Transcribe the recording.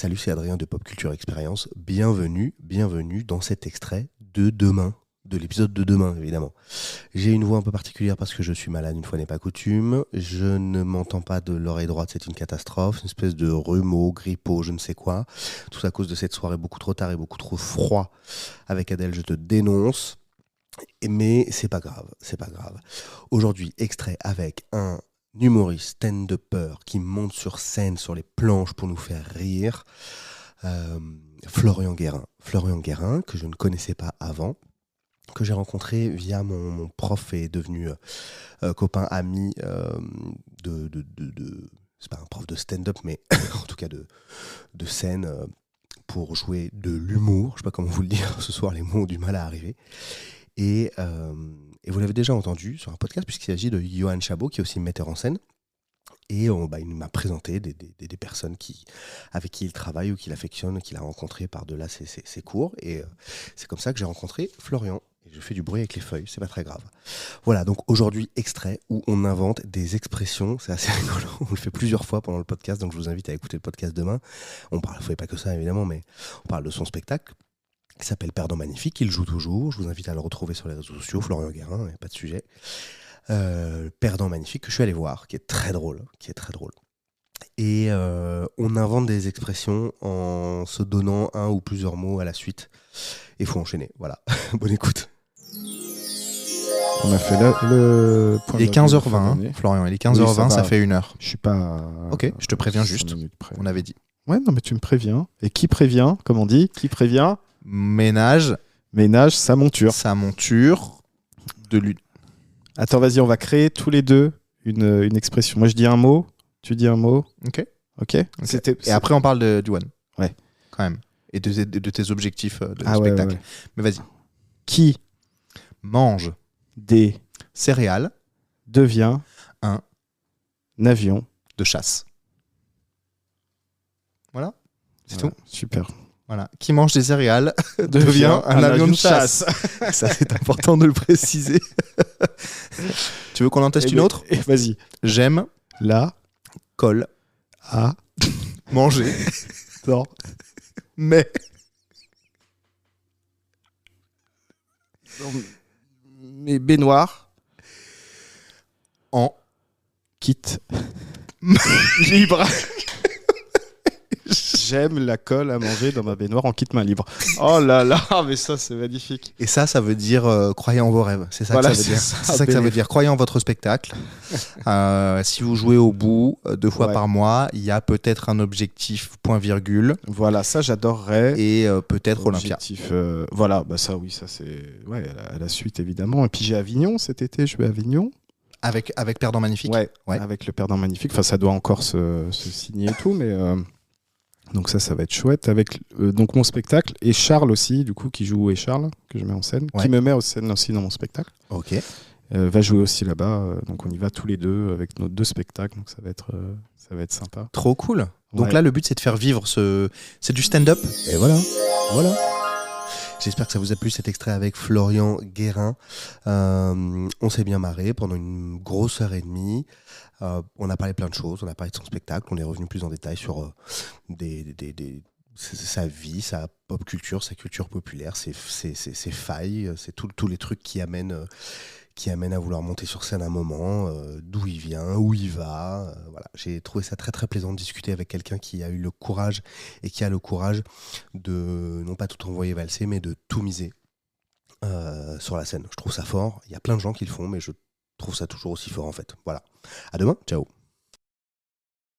Salut, c'est Adrien de Pop Culture Experience. Bienvenue dans cet extrait de demain, de l'épisode de demain, évidemment. J'ai une voix un peu particulière parce que je suis malade, une fois n'est pas coutume. Je ne m'entends pas de l'oreille droite, c'est une catastrophe. Une espèce de rhume, grippeau, je ne sais quoi. Tout à cause de cette soirée beaucoup trop tard et beaucoup trop froid. Avec Adèle, je te dénonce. Mais c'est pas grave. Aujourd'hui, extrait avec un humoriste stand-upper qui monte sur scène, sur les planches pour nous faire rire. Florian Guérin, que je ne connaissais pas avant, que j'ai rencontré via mon prof et est devenu copain, ami c'est pas un prof de stand-up, mais en tout cas de scène pour jouer de l'humour. Je sais pas comment vous le dire, ce soir les mots ont du mal à arriver. Et vous l'avez déjà entendu sur un podcast, puisqu'il s'agit de Johan Chabot, qui est aussi metteur en scène. Et il m'a présenté des personnes avec qui il travaille ou qu'il affectionne, qu'il a rencontré par-delà ses cours. Et c'est comme ça que j'ai rencontré Florian. Et je fais du bruit avec les feuilles, c'est pas très grave. Voilà, donc aujourd'hui, extrait où on invente des expressions. C'est assez rigolo. On le fait plusieurs fois pendant le podcast, donc je vous invite à écouter le podcast demain. On parle, pas que ça évidemment, mais on parle de son spectacle qui s'appelle Perdant Magnifique, il joue toujours. Je vous invite à le retrouver sur les réseaux sociaux, Florian Guérin, il n'y a pas de sujet. Perdant Magnifique, que je suis allé voir, qui est très drôle. Et on invente des expressions en se donnant un ou plusieurs mots à la suite. Il faut enchaîner, voilà. Bonne écoute. On a fait le point. Il est 15h20, Florian, il est 15h20, oui, ça fait 1 heure. Je suis pas... Ok, je te préviens juste, on avait dit. Ouais, non mais tu me préviens. Et qui prévient, comme on dit, qui prévient ? Ménage, sa monture. sa monture de l'une. Attends, vas-y, on va créer tous les deux une expression. Moi, je dis un mot, tu dis un mot. Ok. Et après, on parle du one. Ouais. Quand même. Et de tes objectifs de spectacle. Ouais. Mais vas-y. Qui Mange des céréales devient un avion de chasse. Voilà. C'est Voilà, tout. Super. Voilà. Qui mange des céréales devient un avion de chasse. Ça, c'est important de le préciser. Tu veux qu'on en teste une autre ? Vas-y. J'aime La colle à manger dans mais mes baignoires en quitte libre. J'aime la colle à manger dans ma baignoire en kit main libre. Oh là là, mais ça c'est magnifique. Et ça veut dire croyez en vos rêves. C'est ça voilà, que ça veut dire. C'est ça que ça veut dire. Croyez en votre spectacle. Si vous jouez au bout 2 fois par mois, il y a peut-être un objectif point virgule. Voilà, ça j'adorerais. Et peut-être Olympia. Voilà, bah ça oui, ça c'est à la suite évidemment. Et puis j'ai Avignon cet été, je vais à Avignon. Avec Perdant Magnifique. Ouais. Avec le Perdant Magnifique. Enfin, ça doit encore se signer et tout, mais. Donc ça va être chouette avec donc mon spectacle et Charles aussi du coup qui joue et Charles que je mets en scène, qui me met en scène aussi dans mon spectacle. Ok. Va jouer aussi là-bas, donc on y va tous les deux avec nos 2 spectacles, donc ça va être sympa. Trop cool. Donc là le but c'est de faire vivre c'est du stand-up. Et voilà. J'espère que ça vous a plu cet extrait avec Florian Guérin. On s'est bien marré pendant une grosse heure et demie. On a parlé plein de choses, on a parlé de son spectacle, on est revenu plus en détail sur sa vie, sa pop culture, sa culture populaire, ses failles, c'est tous les trucs qui amènent à vouloir monter sur scène un moment, d'où il vient, où il va. Voilà. J'ai trouvé ça très très plaisant de discuter avec quelqu'un qui a eu le courage et qui a le courage de non pas tout envoyer valser, mais de tout miser sur la scène. Je trouve ça fort. Il y a plein de gens qui le font, mais je trouve ça toujours aussi fort en fait. Voilà. À demain. Ciao.